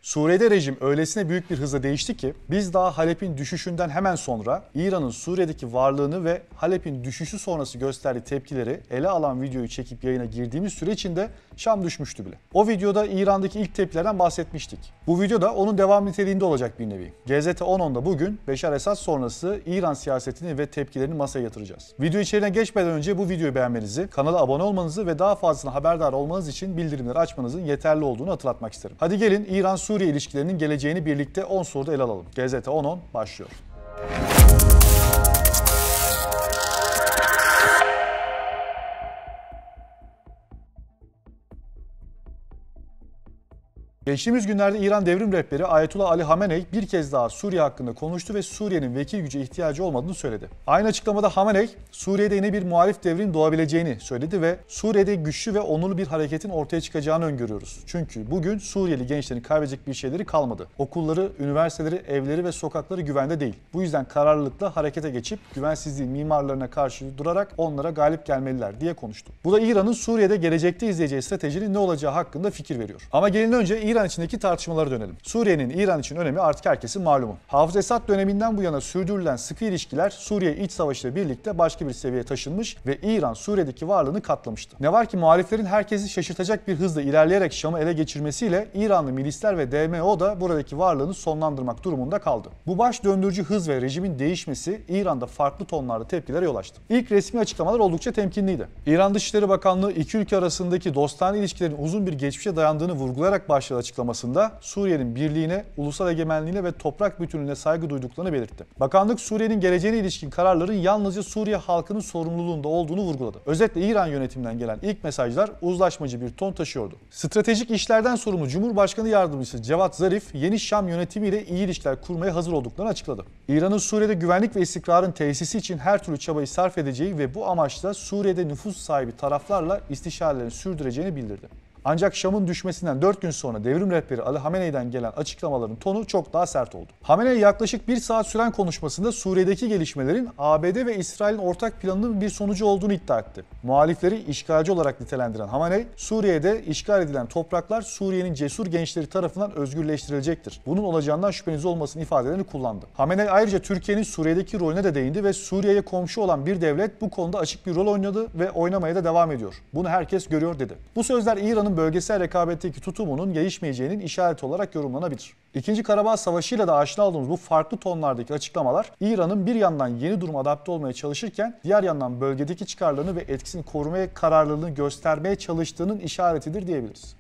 Suriye'de rejim öylesine büyük bir hızla değişti ki biz daha Halep'in düşüşünden hemen sonra İran'ın Suriye'deki varlığını ve Halep'in düşüşü sonrası gösterdiği tepkileri ele alan videoyu çekip yayına girdiğimiz süre içinde Şam düşmüştü bile. O videoda İran'daki ilk tepkilerden bahsetmiştik. Bu videoda onun devam niteliğinde olacak bir nevi. GZT.10'da bugün Beşar Esad sonrası İran siyasetini ve tepkilerini masaya yatıracağız. Video içeriğine geçmeden önce bu videoyu beğenmenizi, kanala abone olmanızı ve daha fazlasına haberdar olmanız için bildirimleri açmanızın yeterli olduğunu hatırlatmak isterim. Hadi gelin İran-Suriye ilişkilerinin geleceğini birlikte 10 soruda ele alalım. GZT.10 başlıyor. Geçtiğimiz günlerde İran devrim rehberi Ayetullah Ali Hamenei bir kez daha Suriye hakkında konuştu ve Suriye'nin vekil güce ihtiyacı olmadığını söyledi. Aynı açıklamada Hamenei, Suriye'de yeni bir muhalif devrim doğabileceğini söyledi ve Suriye'de güçlü ve onurlu bir hareketin ortaya çıkacağını öngörüyoruz. Çünkü bugün Suriyeli gençlerin kaybedecek bir şeyleri kalmadı. Okulları, üniversiteleri, evleri ve sokakları güvende değil. Bu yüzden kararlılıkla harekete geçip güvensizliğin mimarlarına karşı durarak onlara galip gelmeliler diye konuştu. Bu da İran'ın Suriye'de gelecekte izleyeceği stratejinin ne olacağı hakkında fikir veriyor. Ama gelin önce İran içindeki tartışmalara dönelim. Suriye'nin İran için önemi artık herkesin malumu. Hafız Esad döneminden bu yana sürdürülen sıkı ilişkiler Suriye iç savaşı ile birlikte başka bir seviyeye taşınmış ve İran Suriye'deki varlığını katlamıştı. Ne var ki muhaliflerin herkesi şaşırtacak bir hızla ilerleyerek Şam'ı ele geçirmesiyle İranlı milisler ve DMO da buradaki varlığını sonlandırmak durumunda kaldı. Bu baş döndürücü hız ve rejimin değişmesi İran'da farklı tonlarda tepkilere yol açtı. İlk resmi açıklamalar oldukça temkinliydi. İran Dışişleri Bakanlığı iki ülke arasındaki dostane ilişkilerin uzun bir geçmişe dayandığını vurgulayarak başladı açıklamasında Suriye'nin birliğine, ulusal egemenliğine ve toprak bütünlüğüne saygı duyduklarını belirtti. Bakanlık Suriye'nin geleceğine ilişkin kararların yalnızca Suriye halkının sorumluluğunda olduğunu vurguladı. Özetle İran yönetiminden gelen ilk mesajlar uzlaşmacı bir ton taşıyordu. Stratejik işlerden sorumlu Cumhurbaşkanı Yardımcısı Cevat Zarif, yeni Şam yönetimiyle iyi ilişkiler kurmaya hazır olduklarını açıkladı. İran'ın Suriye'de güvenlik ve istikrarın tesisi için her türlü çabayı sarf edeceği ve bu amaçla Suriye'de nüfus sahibi taraflarla istişarelerini sürdüreceğini bildirdi. Ancak Şam'ın düşmesinden 4 gün sonra devrim rehberi Ali Hamenei'den gelen açıklamaların tonu çok daha sert oldu. Hamenei yaklaşık 1 saat süren konuşmasında Suriye'deki gelişmelerin ABD ve İsrail'in ortak planının bir sonucu olduğunu iddia etti. Muhalifleri işgalci olarak nitelendiren Hamenei, Suriye'de işgal edilen topraklar Suriye'nin cesur gençleri tarafından özgürleştirilecektir. Bunun olacağından şüpheniz olmasın ifadelerini kullandı. Hamenei ayrıca Türkiye'nin Suriye'deki rolüne de değindi ve Suriye'ye komşu olan bir devlet bu konuda açık bir rol oynadı ve oynamaya da devam ediyor. Bunu herkes görüyor dedi. Bu sözler İran'ın bölgesel rekabetteki tutumunun değişmeyeceğinin işareti olarak yorumlanabilir. İkinci Karabağ Savaşı'yla da aşina olduğumuz bu farklı tonlardaki açıklamalar İran'ın bir yandan yeni duruma adapte olmaya çalışırken diğer yandan bölgedeki çıkarlarını ve etkisini korumaya kararlılığını göstermeye çalıştığının işaretidir diyebiliriz.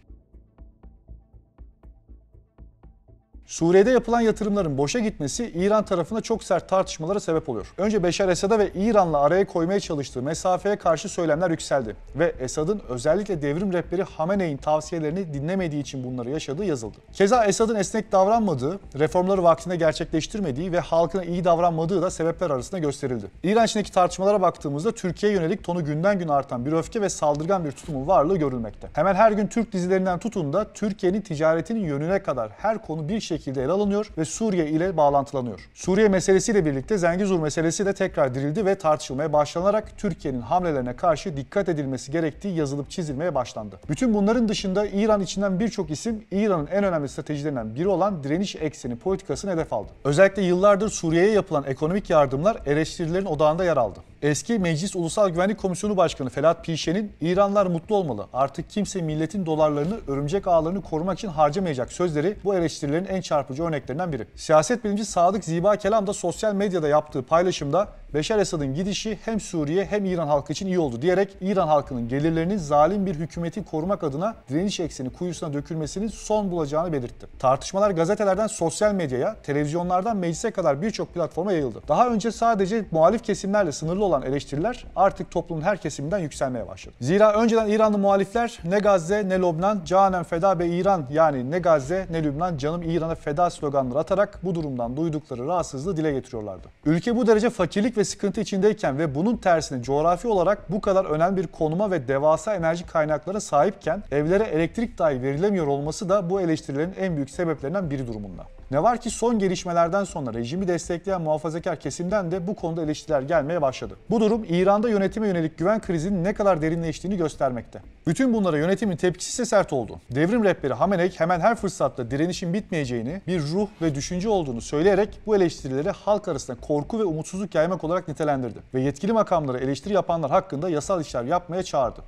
Suriye'de yapılan yatırımların boşa gitmesi İran tarafında çok sert tartışmalara sebep oluyor. Önce Beşar Esad'a ve İran'la araya koymaya çalıştığı mesafeye karşı söylemler yükseldi ve Esad'ın özellikle devrim rehberi Hamenei'nin tavsiyelerini dinlemediği için bunları yaşadığı yazıldı. Keza Esad'ın esnek davranmadığı, reformları vaktinde gerçekleştirmediği ve halkına iyi davranmadığı da sebepler arasında gösterildi. İran içindeki tartışmalara baktığımızda Türkiye'ye yönelik tonu günden güne artan bir öfke ve saldırgan bir tutumun varlığı görülmekte. Hemen her gün Türk dizilerinden tutun da Türkiye'nin ticaretinin yönüne kadar her konu bir şekilde ele alınıyor ve Suriye ile bağlantılanıyor. Suriye meselesiyle birlikte Zengezur meselesi de tekrar dirildi ve tartışılmaya başlanarak Türkiye'nin hamlelerine karşı dikkat edilmesi gerektiği yazılıp çizilmeye başlandı. Bütün bunların dışında İran içinden birçok isim İran'ın en önemli stratejilerinden biri olan direniş ekseni politikasını hedef aldı. Özellikle yıllardır Suriye'ye yapılan ekonomik yardımlar eleştirilerin odağında yer aldı. Eski Meclis Ulusal Güvenlik Komisyonu Başkanı Felat Pişe'nin "İranlılar mutlu olmalı, artık kimse milletin dolarlarını, örümcek ağlarını korumak için harcamayacak" sözleri bu eleştirilerin en çarpıcı örneklerinden biri. Siyaset bilimci Sadık Ziba Kelam da sosyal medyada yaptığı paylaşımda Beşar Esad'ın gidişi hem Suriye hem İran halkı için iyi oldu diyerek İran halkının gelirlerinin zalim bir hükümeti korumak adına direniş ekseni kuyusuna dökülmesinin son bulacağını belirtti. Tartışmalar gazetelerden sosyal medyaya, televizyonlardan meclise kadar birçok platforma yayıldı. Daha önce sadece muhalif kesimlerle sınırlı olan eleştiriler artık toplumun her kesiminden yükselmeye başladı. Zira önceden İranlı muhalifler "Ne Gazze ne Lübnan, canen feda be İran" yani "Ne Gazze ne Lübnan, canım İran'a feda" sloganları atarak bu durumdan duydukları rahatsızlığı dile getiriyorlardı. Ülke bu derece fakirlik ve sıkıntı içindeyken ve bunun tersine coğrafi olarak bu kadar önemli bir konuma ve devasa enerji kaynaklara sahipken evlere elektrik dahi verilemiyor olması da bu eleştirilerin en büyük sebeplerinden biri durumunda. Ne var ki son gelişmelerden sonra rejimi destekleyen muhafazakar kesimden de bu konuda eleştiriler gelmeye başladı. Bu durum İran'da yönetime yönelik güven krizinin ne kadar derinleştiğini göstermekte. Bütün bunlara yönetimin tepkisi ise sert oldu. Devrim rehberi Hamenei hemen her fırsatta direnişin bitmeyeceğini, bir ruh ve düşünce olduğunu söyleyerek bu eleştirileri halk arasında korku ve umutsuzluk yaymak olarak nitelendirdi ve yetkili makamlara eleştiri yapanlar hakkında yasal işler yapmaya çağırdı.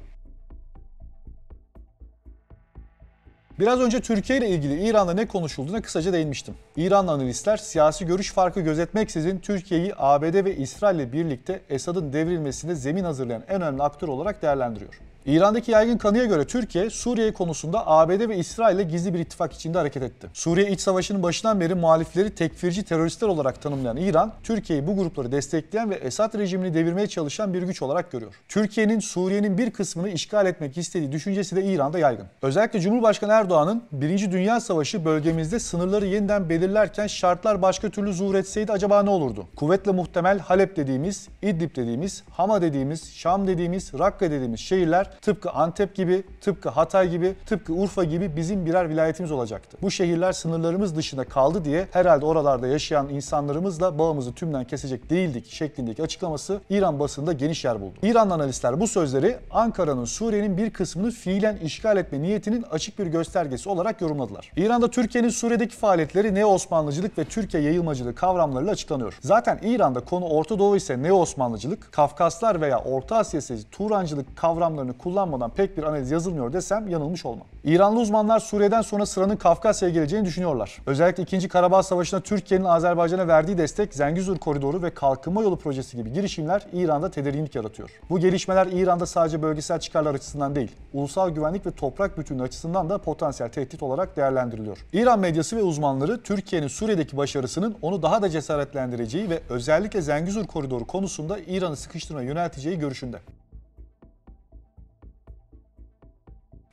Biraz önce Türkiye ile ilgili İran'da ne konuşulduğuna kısaca değinmiştim. İranlı analistler siyasi görüş farkı gözetmeksizin Türkiye'yi ABD ve İsrail ile birlikte Esad'ın devrilmesinde zemin hazırlayan en önemli aktör olarak değerlendiriyor. İran'daki yaygın kanıya göre Türkiye, Suriye konusunda ABD ve İsrail ile gizli bir ittifak içinde hareket etti. Suriye İç Savaşı'nın başından beri muhalifleri tekfirci teröristler olarak tanımlayan İran, Türkiye'yi bu grupları destekleyen ve Esad rejimini devirmeye çalışan bir güç olarak görüyor. Türkiye'nin Suriye'nin bir kısmını işgal etmek istediği düşüncesi de İran'da yaygın. Özellikle Cumhurbaşkanı Erdoğan'ın 1. Dünya Savaşı bölgemizde sınırları yeniden belirlerken şartlar başka türlü zuhur etseydi acaba ne olurdu? Kuvvetle muhtemel Halep dediğimiz, İdlib dediğimiz, Hama dediğimiz, Şam dediğimiz, Rakka dediğimiz şehirler tıpkı Antep gibi, tıpkı Hatay gibi, tıpkı Urfa gibi bizim birer vilayetimiz olacaktı. Bu şehirler sınırlarımız dışında kaldı diye herhalde oralarda yaşayan insanlarımızla bağımızı tümden kesecek değildik şeklindeki açıklaması İran basında geniş yer buldu. İranlı analistler bu sözleri Ankara'nın Suriye'nin bir kısmını fiilen işgal etme niyetinin açık bir göstergesi olarak yorumladılar. İran'da Türkiye'nin Suriye'deki faaliyetleri Neo-Osmanlıcılık ve Türkiye yayılmacılığı kavramlarıyla açıklanıyor. Zaten İran'da konu Orta Doğu ise Neo-Osmanlıcılık, Kafkaslar veya Orta Asya ise Turancılık kavramlarını kullanmadan pek bir analiz yazılmıyor desem yanılmış olmam. İranlı uzmanlar Suriye'den sonra sıranın Kafkasya'ya geleceğini düşünüyorlar. Özellikle 2. Karabağ Savaşı'nda Türkiye'nin Azerbaycan'a verdiği destek, Zengezur Koridoru ve Kalkınma Yolu projesi gibi girişimler İran'da tedirginlik yaratıyor. Bu gelişmeler İran'da sadece bölgesel çıkarlar açısından değil, ulusal güvenlik ve toprak bütünlüğü açısından da potansiyel tehdit olarak değerlendiriliyor. İran medyası ve uzmanları Türkiye'nin Suriye'deki başarısının onu daha da cesaretlendireceği ve özellikle Zengezur Koridoru konusunda İran'ı sıkıştırmaya yönelteceği görüşünde.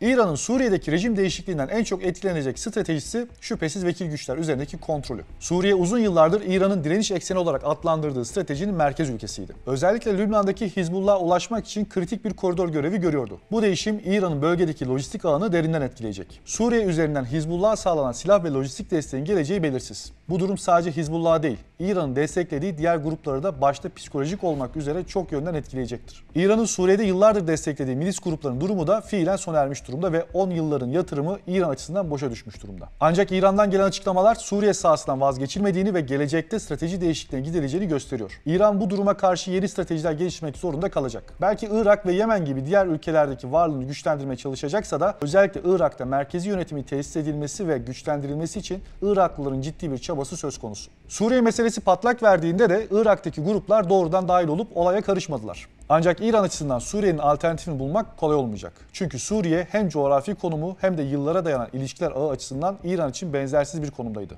İran'ın Suriye'deki rejim değişikliğinden en çok etkilenecek stratejisi şüphesiz vekil güçler üzerindeki kontrolü. Suriye uzun yıllardır İran'ın direniş ekseni olarak adlandırdığı stratejinin merkez ülkesiydi. Özellikle Lübnan'daki Hizbullah'a ulaşmak için kritik bir koridor görevi görüyordu. Bu değişim İran'ın bölgedeki lojistik ağını derinden etkileyecek. Suriye üzerinden Hizbullah'a sağlanan silah ve lojistik desteğin geleceği belirsiz. Bu durum sadece Hizbullah'a değil, İran'ın desteklediği diğer grupları da başta psikolojik olmak üzere çok yönden etkileyecektir. İran'ın Suriye'de yıllardır desteklediği milis grupların durumu da fiilen sona ermiş durumda ve 10 yılların yatırımı İran açısından boşa düşmüş durumda. Ancak İran'dan gelen açıklamalar Suriye sahasından vazgeçilmediğini ve gelecekte strateji değişikliğine gidileceğini gösteriyor. İran bu duruma karşı yeni stratejiler geliştirmek zorunda kalacak. Belki Irak ve Yemen gibi diğer ülkelerdeki varlığını güçlendirmeye çalışacaksa da özellikle Irak'ta merkezi yönetimi tesis edilmesi ve güçlendirilmesi için Iraklıların ciddi bir çabası söz konusu. Suriye meselesi patlak verdiğinde de Irak'taki gruplar doğrudan dahil olup olaya karışmadılar. Ancak İran açısından Suriye'nin alternatifini bulmak kolay olmayacak. Çünkü Suriye hem coğrafi konumu hem de yıllara dayanan ilişkiler ağı açısından İran için benzersiz bir konumdaydı.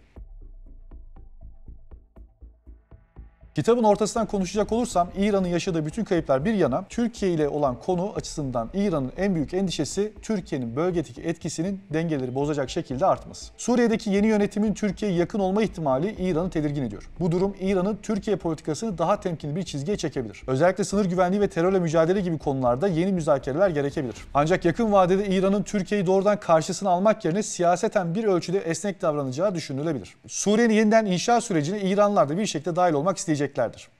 Kitabın ortasından konuşacak olursam İran'ın yaşadığı bütün kayıplar bir yana Türkiye ile olan konu açısından İran'ın en büyük endişesi Türkiye'nin bölgedeki etkisinin dengeleri bozacak şekilde artması. Suriye'deki yeni yönetimin Türkiye'ye yakın olma ihtimali İran'ı tedirgin ediyor. Bu durum İran'ın Türkiye politikasını daha temkinli bir çizgiye çekebilir. Özellikle sınır güvenliği ve terörle mücadele gibi konularda yeni müzakereler gerekebilir. Ancak yakın vadede İran'ın Türkiye'yi doğrudan karşısına almak yerine siyaseten bir ölçüde esnek davranacağı düşünülebilir. Suriye'nin yeniden inşa sürecine İranlılar da bir şekilde dahil olmak isteyeceklerdir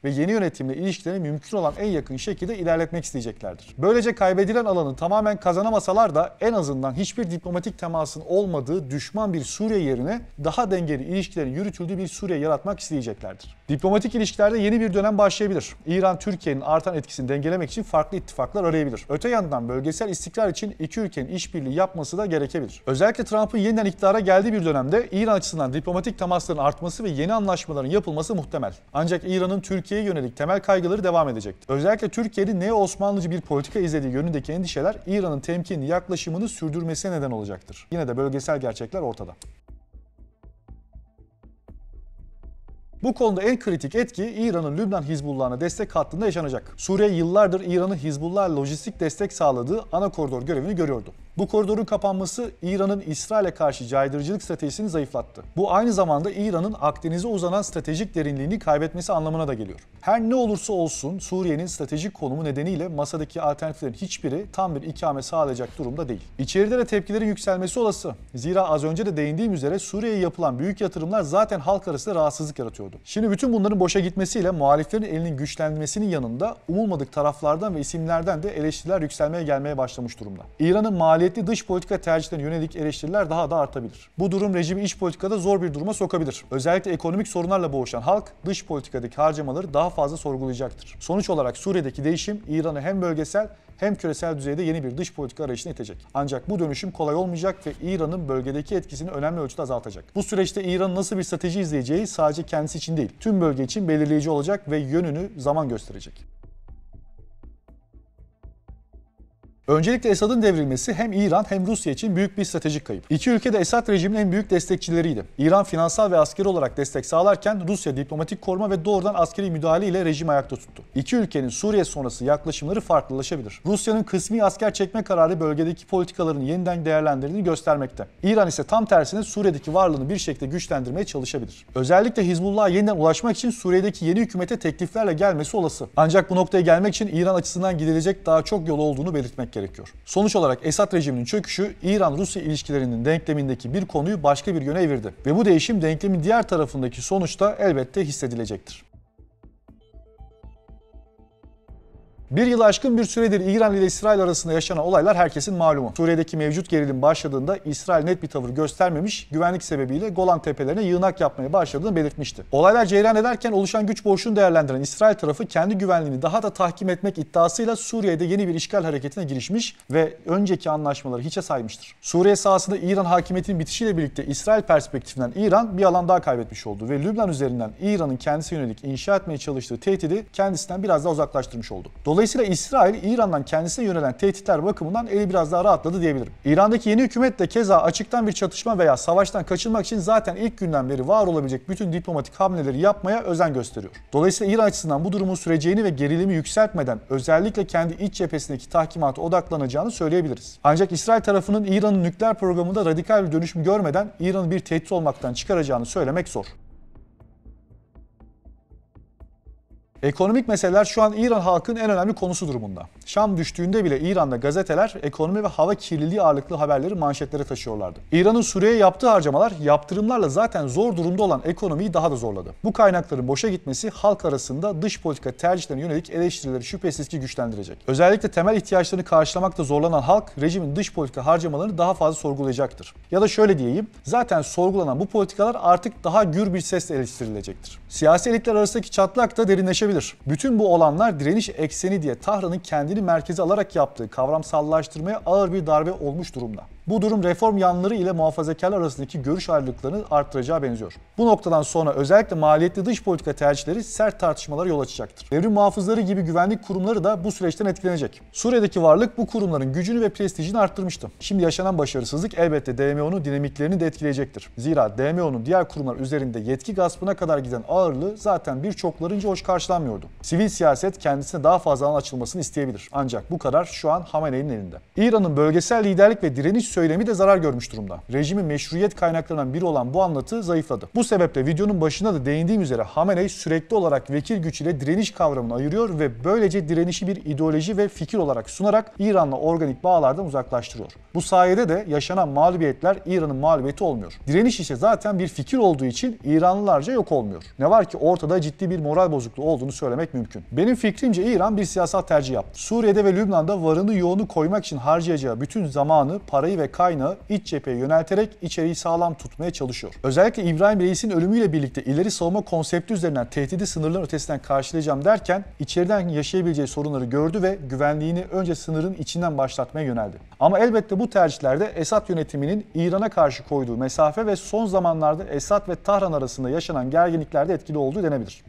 ve yeni yönetimle ilişkilerini mümkün olan en yakın şekilde ilerletmek isteyeceklerdir. Böylece kaybedilen alanı tamamen kazanamasalar da en azından hiçbir diplomatik temasın olmadığı düşman bir Suriye yerine daha dengeli ilişkilerin yürütüldüğü bir Suriye yaratmak isteyeceklerdir. Diplomatik ilişkilerde yeni bir dönem başlayabilir. İran, Türkiye'nin artan etkisini dengelemek için farklı ittifaklar arayabilir. Öte yandan bölgesel istikrar için iki ülkenin işbirliği yapması da gerekebilir. Özellikle Trump'ın yeniden iktidara geldiği bir dönemde İran açısından diplomatik temasların artması ve yeni anlaşmaların yapılması muhtemel. Ancak İran'ın Türkiye'ye yönelik temel kaygıları devam edecektir. Özellikle Türkiye'nin Neo-Osmanlıcı bir politika izlediği yönündeki endişeler İran'ın temkinli yaklaşımını sürdürmesine neden olacaktır. Yine de bölgesel gerçekler ortada. Bu konuda en kritik etki İran'ın Lübnan Hizbullah'ına destek hattında yaşanacak. Suriye yıllardır İran'ın Hizbullah'a lojistik destek sağladığı ana koridor görevini görüyordu. Bu koridorun kapanması İran'ın İsrail'e karşı caydırıcılık stratejisini zayıflattı. Bu aynı zamanda İran'ın Akdeniz'e uzanan stratejik derinliğini kaybetmesi anlamına da geliyor. Her ne olursa olsun Suriye'nin stratejik konumu nedeniyle masadaki alternatiflerin hiçbiri tam bir ikame sağlayacak durumda değil. İçeride de tepkilerin yükselmesi olası. Zira az önce de değindiğim üzere Suriye'ye yapılan büyük yatırımlar zaten halk arasında rahatsızlık yaratıyordu. Şimdi bütün bunların boşa gitmesiyle muhaliflerin elinin güçlenmesinin yanında umulmadık taraflardan ve isimlerden de eleştiriler yükselmeye gelmeye başlamış durumda. İran'ın maliyetli dış politika tercihlerine yönelik eleştiriler daha da artabilir. Bu durum rejimi iç politikada zor bir duruma sokabilir. Özellikle ekonomik sorunlarla boğuşan halk dış politikadaki harcamaları daha fazla sorgulayacaktır. Sonuç olarak Suriye'deki değişim İran'ı hem bölgesel hem küresel düzeyde yeni bir dış politika arayışına itecek. Ancak bu dönüşüm kolay olmayacak ve İran'ın bölgedeki etkisini önemli ölçüde azaltacak. Bu süreçte İran'ın nasıl bir strateji izleyeceği sadece kendisi için değil, tüm bölge için belirleyici olacak ve yönünü zaman gösterecek. Öncelikle Esad'ın devrilmesi hem İran hem Rusya için büyük bir stratejik kayıp. İki ülke de Esad rejiminin en büyük destekçileriydi. İran finansal ve askeri olarak destek sağlarken Rusya diplomatik koruma ve doğrudan askeri müdahale ile rejimi ayakta tuttu. İki ülkenin Suriye sonrası yaklaşımları farklılaşabilir. Rusya'nın kısmi asker çekme kararı bölgedeki politikaların yeniden değerlendirdiğini göstermekte. İran ise tam tersine Suriye'deki varlığını bir şekilde güçlendirmeye çalışabilir. Özellikle Hizbullah'a yeniden ulaşmak için Suriye'deki yeni hükümete tekliflerle gelmesi olası. Ancak bu noktaya gelmek için İran açısından gidilecek daha çok yol olduğunu belirtmek gerekiyor. Sonuç olarak Esad rejiminin çöküşü İran-Rusya ilişkilerinin denklemindeki bir konuyu başka bir yöne evirdi ve bu değişim denklemin diğer tarafındaki sonuçta elbette hissedilecektir. Bir yılı aşkın bir süredir İran ile İsrail arasında yaşanan olaylar herkesin malumu. Suriye'deki mevcut gerilim başladığında İsrail net bir tavır göstermemiş, güvenlik sebebiyle Golan Tepelerine yığınak yapmaya başladığını belirtmişti. Olaylar cereyan ederken oluşan güç boşluğunu değerlendiren İsrail tarafı kendi güvenliğini daha da tahkim etmek iddiasıyla Suriye'de yeni bir işgal hareketine girişmiş ve önceki anlaşmaları hiçe saymıştır. Suriye sahasında İran hakimiyetinin bitişiyle birlikte İsrail perspektifinden İran bir alan daha kaybetmiş oldu ve Lübnan üzerinden İran'ın kendisine yönelik inşa etmeye çalıştığı tehdidi kendisinden biraz daha uzaklaştırmış oldu. Dolayısıyla İsrail, İran'dan kendisine yönelen tehditler bakımından eli biraz daha rahatladı diyebilirim. İran'daki yeni hükümet de keza açıktan bir çatışma veya savaştan kaçınmak için zaten ilk günden beri var olabilecek bütün diplomatik hamleleri yapmaya özen gösteriyor. Dolayısıyla İran açısından bu durumun süreceğini ve gerilimi yükseltmeden özellikle kendi iç cephesindeki tahkimata odaklanacağını söyleyebiliriz. Ancak İsrail tarafının İran'ın nükleer programında radikal bir dönüşüm görmeden İran'ı bir tehdit olmaktan çıkaracağını söylemek zor. Ekonomik meseleler şu an İran halkının en önemli konusu durumunda. Şam düştüğünde bile İran'da gazeteler ekonomi ve hava kirliliği ağırlıklı haberleri manşetlere taşıyorlardı. İran'ın Suriye'ye yaptığı harcamalar yaptırımlarla zaten zor durumda olan ekonomiyi daha da zorladı. Bu kaynakların boşa gitmesi halk arasında dış politika tercihlerine yönelik eleştirileri şüphesiz ki güçlendirecek. Özellikle temel ihtiyaçlarını karşılamakta zorlanan halk rejimin dış politika harcamalarını daha fazla sorgulayacaktır. Ya da şöyle diyeyim, zaten sorgulanan bu politikalar artık daha gür bir sesle eleştirilecektir. Siyasi elitler arasındaki çatlak da derinleşebilir. Bütün bu olanlar direniş ekseni diye Tahran'ın kendini merkeze alarak yaptığı kavramsallaştırmaya ağır bir darbe olmuş durumda. Bu durum reform yanlıları ile muhafazakarlar arasındaki görüş ayrılıklarını arttıracağı benziyor. Bu noktadan sonra özellikle maliyetli dış politika tercihleri sert tartışmalara yol açacaktır. Devrim muhafızları gibi güvenlik kurumları da bu süreçten etkilenecek. Suriye'deki varlık bu kurumların gücünü ve prestijini arttırmıştı. Şimdi yaşanan başarısızlık elbette DMO'nun dinamiklerini de etkileyecektir. Zira DMO'nun diğer kurumlar üzerinde yetki gaspına kadar giden ağırlığı zaten birçoklarınca hoş karşılanmıyordu. Sivil siyaset kendisine daha fazla alan açılmasını isteyebilir. Ancak bu karar şu an Hamenei'nin elinde. İran'ın bölgesel liderlik ve direniş söylemi de zarar görmüş durumda. Rejimin meşruiyet kaynaklarından biri olan bu anlatı zayıfladı. Bu sebeple videonun başında da değindiğim üzere Hamenei sürekli olarak vekil güç ile direniş kavramını ayırıyor ve böylece direnişi bir ideoloji ve fikir olarak sunarak İran'la organik bağlardan uzaklaştırıyor. Bu sayede de yaşanan mağlubiyetler İran'ın mağlubiyeti olmuyor. Direniş ise zaten bir fikir olduğu için İranlılarca yok olmuyor. Ne var ki ortada ciddi bir moral bozukluğu olduğunu söylemek mümkün. Benim fikrimce İran bir siyasal tercih yaptı. Suriye'de ve Lübnan'da varını yoğunu koymak için harcayacağı bütün zamanı, parayı ve kaynağı iç cepheye yönelterek içeriği sağlam tutmaya çalışıyor. Özellikle İbrahim Reis'in ölümüyle birlikte ileri savunma konsepti üzerinden tehdidi sınırların ötesinden karşılayacağım derken içeriden yaşayabileceği sorunları gördü ve güvenliğini önce sınırın içinden başlatmaya yöneldi. Ama elbette bu tercihlerde Esad yönetiminin İran'a karşı koyduğu mesafe ve son zamanlarda Esad ve Tahran arasında yaşanan gerginliklerde etkili olduğu denebilir.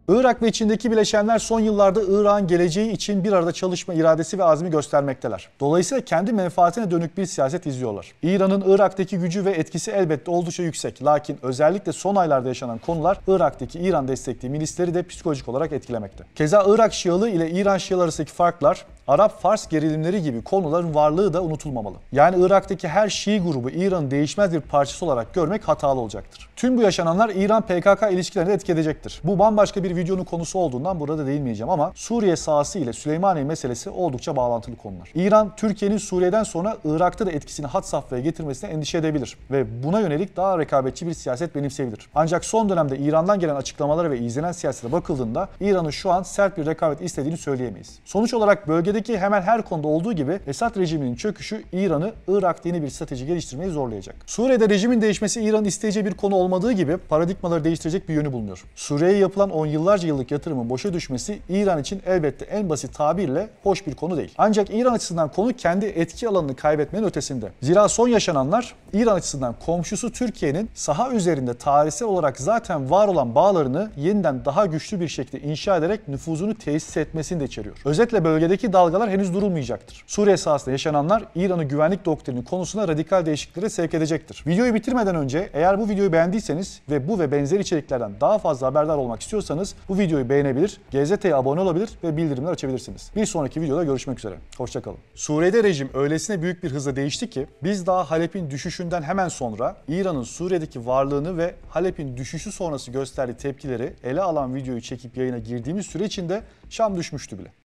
Irak ve içindeki bileşenler son yıllarda Irak'ın geleceği için bir arada çalışma iradesi ve azmi göstermekteler. Dolayısıyla kendi menfaatine dönük bir siyaset izliyorlar. İran'ın Irak'taki gücü ve etkisi elbette oldukça yüksek. Lakin özellikle son aylarda yaşanan konular Irak'taki İran destekli milisleri de psikolojik olarak etkilemekte. Keza Irak Şialığı ile İran Şialığı arasındaki farklar, Arap-Fars gerilimleri gibi konuların varlığı da unutulmamalı. Yani Irak'taki her Şii grubu İran'ın değişmez bir parçası olarak görmek hatalı olacaktır. Tüm bu yaşananlar İran-PKK ilişkilerini de etki edecektir. Bu bambaşka bir videonun konusu olduğundan burada değinmeyeceğim ama Suriye sahası ile Süleymaniye meselesi oldukça bağlantılı konular. İran, Türkiye'nin Suriye'den sonra Irak'ta da etkisini had safhaya getirmesine endişe edebilir ve buna yönelik daha rekabetçi bir siyaset benimseyebilir. Ancak son dönemde İran'dan gelen açıklamalara ve izlenen siyasete bakıldığında İran'ın şu an sert bir rekabet istediğini söyleyemeyiz. Sonuç olarak bölgedeki hemen her konuda olduğu gibi Esad rejiminin çöküşü İran'ı Irak'ta yeni bir strateji geliştirmeyi zorlayacak. Suriye'de rejimin değişmesi İran'ın isteyeceği bir konu olmadığı gibi paradigmaları değiştirecek bir yönü bulunuyor. Suriye'ye yapılan on yıllarca yıllık yatırımın boşa düşmesi İran için elbette en basit tabirle hoş bir konu değil. Ancak İran açısından konu kendi etki alanını kaybetmenin ötesinde. Zira son yaşananlar İran açısından komşusu Türkiye'nin saha üzerinde tarihsel olarak zaten var olan bağlarını yeniden daha güçlü bir şekilde inşa ederek nüfuzunu tesis etmesini de içeriyor. Özetle bölgedeki dalgalar henüz durulmayacaktır. Suriye sahasında yaşananlar İran'ın güvenlik doktrini konusunda radikal değişikliklere sevk edecektir. Videoyu bitirmeden önce eğer bu videoyu beğendiyseniz ve bu ve benzer içeriklerden daha fazla haberdar olmak istiyorsanız bu videoyu beğenebilir, GZT'ye abone olabilir ve bildirimler açabilirsiniz. Bir sonraki videoda görüşmek üzere. Hoşçakalın. Suriye'de rejim öylesine büyük bir hızla değişti ki biz daha Halep'in düşüşünden hemen sonra İran'ın Suriye'deki varlığını ve Halep'in düşüşü sonrası gösterdiği tepkileri ele alan videoyu çekip yayına girdiğimiz süre içinde Şam düşmüştü bile.